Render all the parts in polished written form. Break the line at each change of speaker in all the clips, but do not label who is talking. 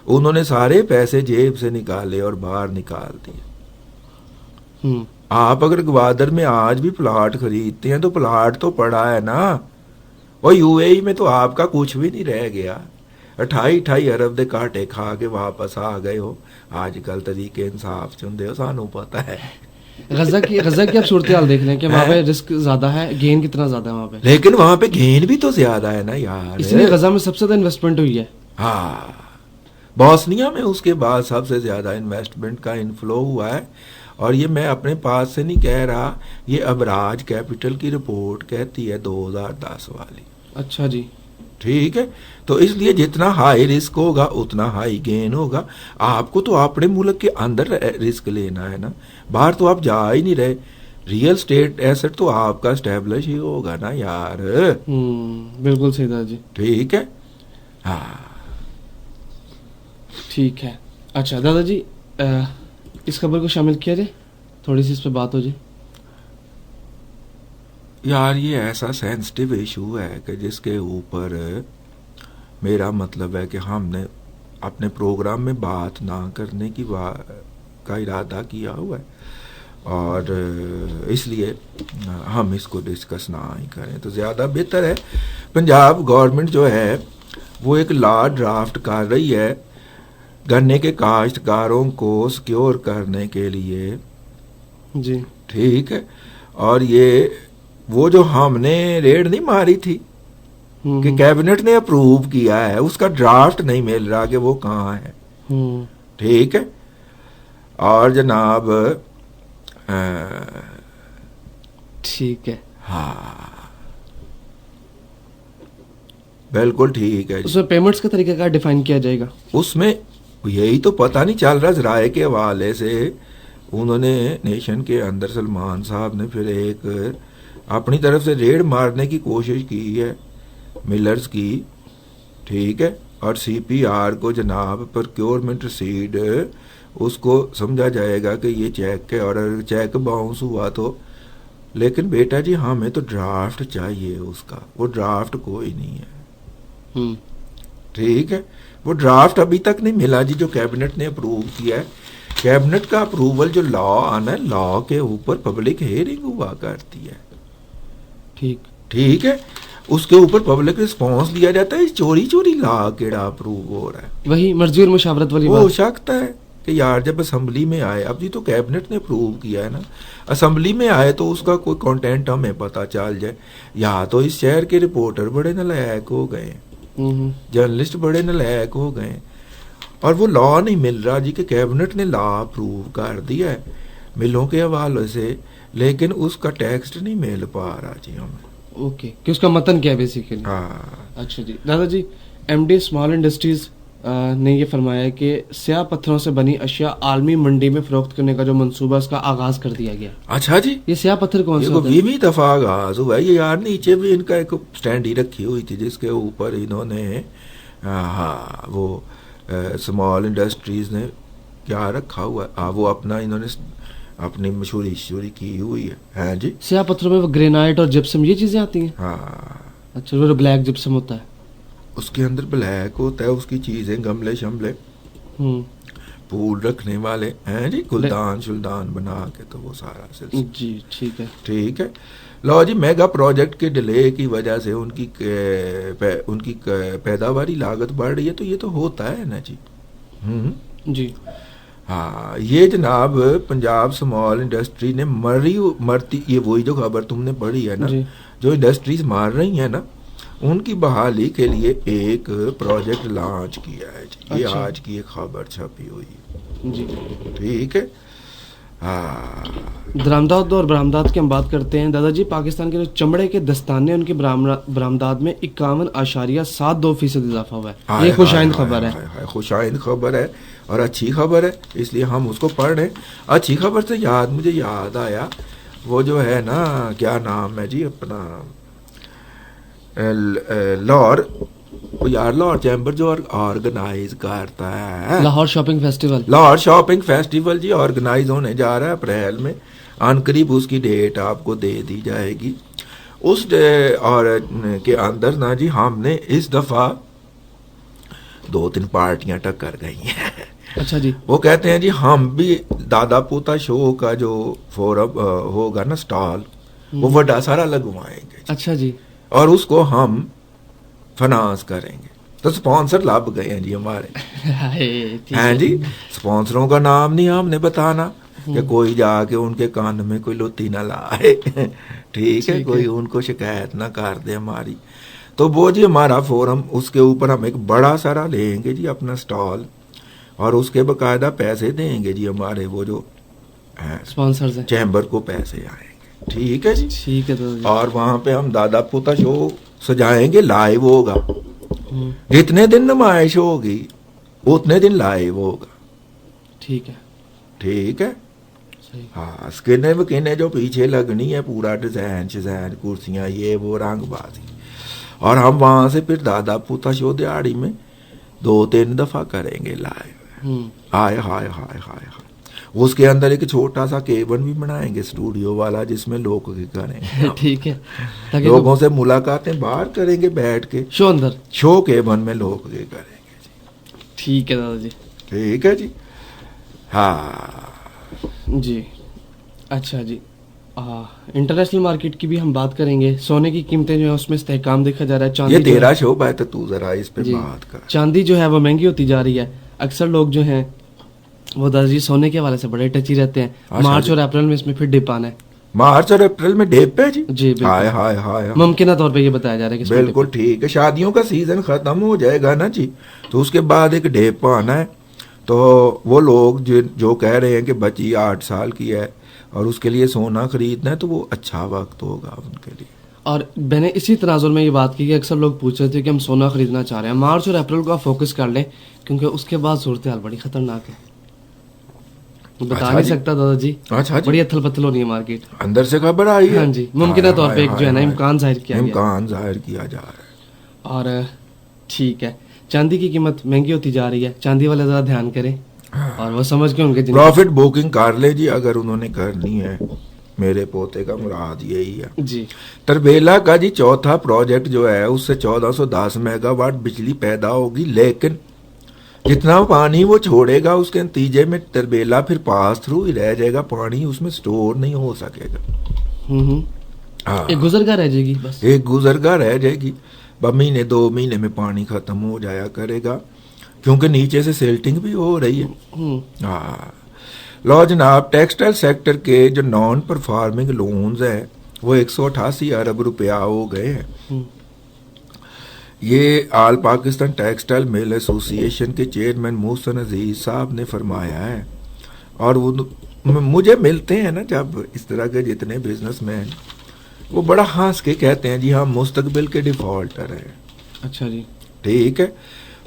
انہوں نے سارے پیسے جیب سے نکالے اور باہر نکال دیے. آپ اگر گوادر میں آج بھی پلاٹ خریدتے ہیں تو پلاٹ تو پڑا ہے نا. وہ یو اے ای میں تو آپ کا کچھ بھی نہیں رہ گیا. 28 ارب دے کاٹے کھا کے واپس آ گئے ہو. آج کل طریقے انصاف چندے ہو, سانو پتہ ہے.
غزہ کی آپ صورتحال دیکھ رہے ہیں کہ وہاں پہ رسک زیادہ ہے, گین کتنا زیادہ ہے وہاں پہ.
لیکن وہاں پہ گین بھی تو زیادہ ہے نا یار,
اس لیے غزہ میں سب سے زیادہ انویسٹمنٹ ہوئی ہے.
ہاں, بوسنیا میں اس کے بعد سب سے زیادہ انویسٹمنٹ کا انفلو ہوا ہے. اور یہ میں اپنے پاس سے نہیں کہہ رہا, یہ ابراج کیپٹل کی رپورٹ کہتی ہے 2010 والی.
اچھا جی,
ٹھیک ہے. تو اس لیے جتنا ہائی رسک ہوگا اتنا ہائی گین ہوگا. آپ کو تو اپنے ملک کے اندر رسک لینا ہے نا, باہر تو آپ جا ہی نہیں رہے. ریئل اسٹیٹ ایسٹ تو آپ کا اسٹیبلش ہی ہوگا نا یار.
بالکل صحیح دادا جی.
ٹھیک ہے. ہاں
ٹھیک ہے. اچھا دادا جی, اس خبر کو شامل کیا جائے, تھوڑی سی اس پہ بات ہو جائے.
یار یہ ایسا سینسٹیو ایشو ہے کہ جس کے اوپر میرا مطلب ہے کہ ہم نے اپنے پروگرام میں بات نہ کرنے کا ارادہ کیا ہوا ہے, اور اس لیے ہم اس کو ڈسکس نہ ہی کریں تو زیادہ بہتر ہے. پنجاب گورنمنٹ جو ہے وہ ایک لا ڈرافٹ کر رہی ہے گنے کے کاشتکاروں کو سیکیور کرنے کے لیے.
جی
ٹھیک ہے. اور یہ وہ جو ہم نے ریڈ نہیں ماری تھی کہ کیبنٹ نے اپروو کیا ہے, اس کا ڈرافٹ نہیں مل رہا کہ وہ کہاں ہے. ٹھیک ہے. اور جناب
ٹھیک ہے,
ہاں بالکل ٹھیک ہے.
اس میں پیمنٹس کا طریقہ کیا ڈیفائن کیا جائے گا؟
اس میں یہی تو پتہ نہیں چل رہا. ذرائع کے حوالے سے انہوں نے نیشن کے اندر سلمان صاحب نے پھر ایک اپنی طرف سے ریڈ مارنے کی کوشش کی ہے ملرز کی. ٹھیک ہے. اور سی پی آر کو جناب پروکیورمنٹ رسیڈ اس کو سمجھا جائے گا کہ یہ چیک ہے, اور اگر چیک باؤنس ہوا تو. لیکن بیٹا جی ہمیں تو ڈرافٹ چاہیے اس کا, وہ ڈرافٹ کوئی نہیں ہے. ٹھیک ہے. وہ ڈرافٹ ابھی تک نہیں ملا جی جو کیبنٹ نے اپروو کیا ہے. کیبنٹ کا اپروول جو لا آنا ہے, لا کے اوپر پبلک ہیئرنگ ہوا کرتی ہے. ٹھیک ہے. اس کے اوپر پبلک رسپانس دیا جاتا ہے. چوری لا کیڑا اپروو ہو رہا ہے,
وہی مرضی اور مشاورت والی
بات. ہو سکتا ہے کہ یار جب اسمبلی میں آئے, اب جی تو کیبنٹ نے اپروو کیا ہے نا, اسمبلی میں آئے تو اس کا کوئی کانٹینٹ ہمیں پتہ چل جائے. یا تو اس شہر کے رپورٹر بڑے نالائق ہو گئے, جرنلسٹ بڑے نالائق ہو گئے, اور وہ لا نہیں مل رہا جی کہ کیبنٹ نے لا اپروو کر دیا ہے ملوں کے حوالے سے, لیکن اس کا ٹیکسٹ نہیں مل پا رہا جی ہمیں.
اوکے, کہ اس کا متن کیا ہے بیسیکلی. اچھا جی دادا جی, ایم ڈی اسمال انڈسٹریز نے یہ فرمایا ہے کہ سیاہ پتھروں سے بنی اشیاء عالمی منڈی میں فروخت کرنے کا جو منصوبہ اس کا آغاز کر دیا گیا.
اچھا جی,
یہ سیاہ پتھر کون سا ہوتا ہے؟
20ویں دفعہ آغاز ہوا ہے یہ یار. نیچے بھی ان کا ایک سٹینڈ ہی رکھی ہوئی تھی جس کے اوپر انہوں نے وہ اسمال انڈسٹریز نے کیا رکھا ہوا ہے, وہ اپنا انہوں نے اپنی مشہوری کی ہوئی ہے. ہاں جی,
سیاہ پتھروں میں وہ گرینائٹ اور جپسم یہ چیزیں آتی ہیں.
ہاں
اچھا, وہ بلیک جپسم ہوتا ہے,
اس کے اندر بلیک ہوتا ہے, اس کی چیزیں گملے شملے پھول رکھنے والے ہیں جی, گلدان شلدان بنا کے, تو وہ سارا سلسلہ.
جی ٹھیک ہے.
ٹھیک ہے. لو جی, میگا پروجیکٹ کے ڈیلے کی وجہ سے ان کی پیداواری لاگت بڑھ رہی ہے, تو یہ تو ہوتا ہے نا جی.
جی
ہاں, یہ جناب پنجاب اسمال انڈسٹری نے مرتی, یہ وہی جو خبر تم نے پڑھی ہے نا, جو انڈسٹریز مار رہی ہیں نا, ان کی بحالی کے لیے ایک پروجیکٹ لانچ کیا ہے جی. یہ آج کی ایک خبر چھپی ہوئی ہے
جی.
ٹھیک ہے. ہاں,
درآمدات اور برآمدات کی ہم بات کرتے ہیں دادا جی. پاکستان کے جو چمڑے کے دستانے ان کی برآمدات میں 51.72% اضافہ ہوا ہے. یہ خوشائند خبر ہے.
خوشائند خبر ہے اور اچھی خبر ہے, اس لیے ہم اس کو پڑھ رہے ہیں. اچھی خبر سے مجھے یاد آیا, وہ جو ہے نا, کیا نام ہے جی اپنا, لاہور چیمبر جو آرگنائز کرتا ہے
لاہور شاپنگ فیسٹیول
جی, آرگنائز ہونے جا رہا ہے اپریل میں. عن قریب اس کی ڈیٹ آپ کو دے دی جائے گی. اس اور کے اندر نا جی ہم نے اس دفعہ 2-3 پارٹیاں ٹکر گئی ہیں.
اچھا جی.
وہ کہتے ہیں جی ہم بھی دادا پوتا شو کا جو فورم ہوگا نا اسٹال وہ بڑا سارا لگوائیں گے.
اچھا جی.
اور اس کو ہم فنانس کریں گے. تو سپانسر لب گئے ہیں جی ہمارے. ہیں جی سپانسروں کا نام نہیں ہم نے بتانا کہ کوئی جا کے ان کے کان میں کوئی لوتی نہ لائے. ٹھیک ہے, کوئی ان کو شکایت نہ کر دے ہماری. تو وہ جی ہمارا فورم, اس کے اوپر ہم ایک بڑا سارا لیں گے جی اپنا اسٹال, اور اس کے باقاعدہ پیسے دیں گے جی ہمارے وہ جو
اسپانسرز ہیں
چیمبر کو پیسے آئیں گے. ٹھیک ہے جی.
ٹھیک ہے.
اور وہاں پہ ہم دادا پوتا شو سجائیں گے, لائیو ہوگا. جتنے دن نمائش ہوگی اتنے دن لائیو ہوگا.
ٹھیک ہے.
ٹھیک ہے. ہاں اسکنے وکنے جو پیچھے لگنی ہے پورا ڈیزائن شزائن کرسیاں یہ وہ رنگ بازی, اور ہم وہاں سے پھر دادا پوتا شو دیہڑی میں 2-3 دفعہ کریں گے لائیو. ہائے ہائے ہائے ہائے ہائے. اس کے اندر ایک چھوٹا سا کیبن بھی بنائیں گے اسٹوڈیو والا جس میں لوگ کریں گے.
ٹھیک ہے.
لوگوں سے ملاقاتیں باہر کریں گے بیٹھ کے,
شو اندر
شو کیبن میں لوگ کریں گے جی.
ٹھیک ہے دادا جی.
ٹھیک ہے جی. ہاں
جی. اچھا جی. انٹرنیشنل مارکیٹ کی بھی ہم بات کریں گے. سونے کی قیمتیں جو ہے اس میں استحکام دیکھا جا رہا ہے. چاندی
یہ تیرا شعبہ ہے تو ذرا اس پہ بات کر.
چاندی جو ہے وہ مہنگی ہوتی جا رہی ہے. اکثر لوگ جو ہیں وہ دادا جی سونے کے حوالے سے بڑے ٹچی رہتے ہیں. مارچ اور اپریل میں اس میں پھر ڈپ آنا ہے.
مارچ اور اپریل میں ڈپ ہے جی.
جی
ہائے ہائے ہائے.
ممکنہ طور پہ یہ بتایا جا رہا ہے کہ
بالکل ٹھیک ہے. شادیوں کا سیزن ختم ہو جائے گا نا جی, تو اس کے بعد ایک ڈپ آنا ہے. تو وہ لوگ جو کہہ رہے ہیں کہ بچی 8 سال کی ہے اور اس کے لیے سونا خریدنا ہے, تو وہ اچھا وقت ہوگا ان کے لیے. اور
میں نے اسی تناظر میں یہ بات کی کہ اکثر لوگ پوچھ رہے تھے کہ ہم سونا خریدنا چاہ رہے ہیں. مارچ اور اپریل کو آپ فوکس کر لیں کیونکہ اس کے بعد صورتحال بڑی خطرناک ہے. بتا نہیں سکتا دادا جی.
اچھا
بڑی اتھل پتھل ہو رہی ہے مارکیٹ.
اندر سے خبر آئی ہے.
ہاں جی. ممکنہ طور پہ ایک جو ہے نا امکان ظاہر کیا
جا رہا ہے.
اور ٹھیک ہے. چاندی کی قیمت مہنگی ہوتی جا رہی ہے. چاندی والے ذرا دھیان کریں اور وہ سمجھ کے ان کے
پروفٹ بکنگ کر لے جی اگر انہوں نے کرنی ہے. میرے پوتے کا مراد یہی ہے
جی.
تربیلا کا جی چوتھا پروجیکٹ جو ہے اس سے 1410 میگا واٹ بجلی پیدا ہوگی, لیکن جتنا پانی وہ چھوڑے گا اس کے نتیجے میں تربیلا پھر پاس تھرو ہی رہ جائے گا. پانی اس میں سٹور نہیں ہو سکے گا.
ایک گزرگاہ رہ جائے گی. بس
ایک گزرگاہ رہ جائے گی. 2 مہینے میں پانی ختم ہو جایا کرے گا کیونکہ نیچے سے سیلٹنگ بھی ہو رہی ہے. ہاں لو جناب, ٹیکسٹائل سیکٹر کے جو نان پرفارمنگ لونز ہیں وہ 188 ارب روپیہ ہو گئے ہیں. یہ آل پاکستان ٹیکسٹائل میل ایسوسی ایشن کے چیئرمین محسن عزیز صاحب نے فرمایا ہے. اور وہ مجھے ملتے ہیں نا جب اس طرح کے جتنے بزنس مین, وہ بڑا ہنس کے کہتے ہیں جی ہم مستقبل کے ڈیفالٹر ہیں.
اچھا جی.
ٹھیک ہے.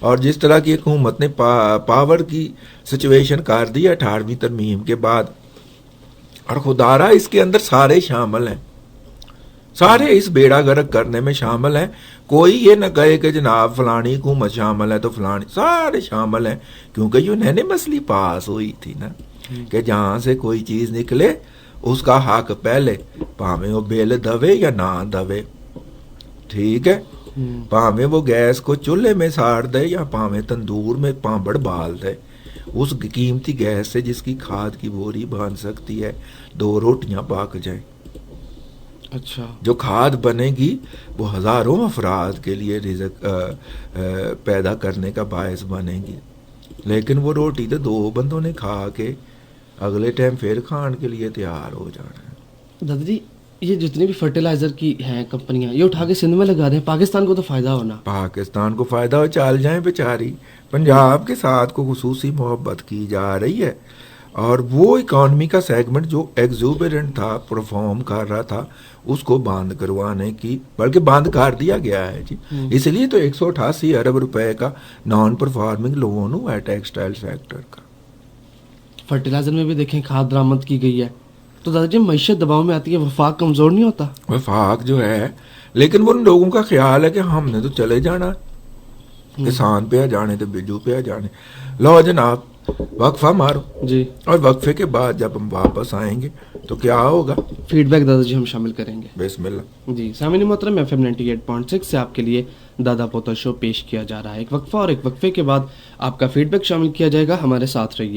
اور جس طرح کی حکومت نے پاور کی سچویشن کر دی 18ویں ترمیم کے بعد, اور خدارا اس کے اندر سارے شامل ہیں, سارے اس بیڑا گرک کرنے میں شامل ہیں. کوئی یہ نہ کہے کہ جناب فلانی حکومت شامل ہے تو فلانی, سارے شامل ہیں. کیونکہ یونینیمسلی پاس ہوئی تھی نا کہ جہاں سے کوئی چیز نکلے اس کا حق پہلے, پاویں وہ بل دوے یا نہ دوے. ٹھیک ہے. پاویں وہ گیس کو چولہے میں ساڑ دے یا پاویں تندور میں پانبڑ بال دے, اس قیمتی گیس سے جس کی کھاد کی بوری بن سکتی ہے 2 روٹیاں پاک جائیں.
اچھا. جو
کھاد بنے گی وہ ہزاروں افراد کے لیے رزق پیدا کرنے کا باعث بنے گی. لیکن وہ روٹی تو 2 بندوں نے کھا کے اگلے ٹائم پھر کھان کے لیے تیار ہو جانا ہے.
دادا جی یہ جتنی بھی فرٹیلائزر کی ہیں کمپنیاں یہ اٹھا کے سندھ میں لگا دیں, پاکستان کو تو فائدہ ہونا.
پاکستان کو فائدہ ہو, چال جائیں بیچاری. پنجاب کے ساتھ کو خصوصی محبت کی جا رہی ہے, اور وہ اکانومی کا سیگمنٹ جو ایگزوبرنٹ تھا, پرفارم کر رہا تھا, اس کو بند کروانے کی, بلکہ بند کر دیا گیا ہے جی. اس لیے تو 188 ارب روپے کا نان پرفارمنگ لون ہوا ہے ٹیکسٹائل سیکٹر کا.
فرٹیلائزر میں بھی دیکھیں کھاد درآمد کی گئی ہے. تو دادا جی معیشت دباؤ میں آتی ہے, وفاق کمزور نہیں ہوتا؟
وفاق جو ہے, لیکن وہ لوگوں کا خیال ہے کہ ہم نے تو چلے جانا, کسان پہ آ جانے تو بجو پہ آ جانے. لو جناب وقفہ مارو
جی,
اور وقفے کے بعد جب ہم واپس آئیں گے تو کیا ہوگا؟
فیڈ بیک دادا جی ہم شامل کریں گے.
بسم اللہ.
جی سامعین محترم FM 98.6 سے آپ کے لیے دادا پوتا شو پیش کیا جا رہا ہے. ایک وقفہ اور ایک وقفے کے بعد آپ کا فیڈ بیک شامل کیا جائے گا. ہمارے ساتھ رہیے.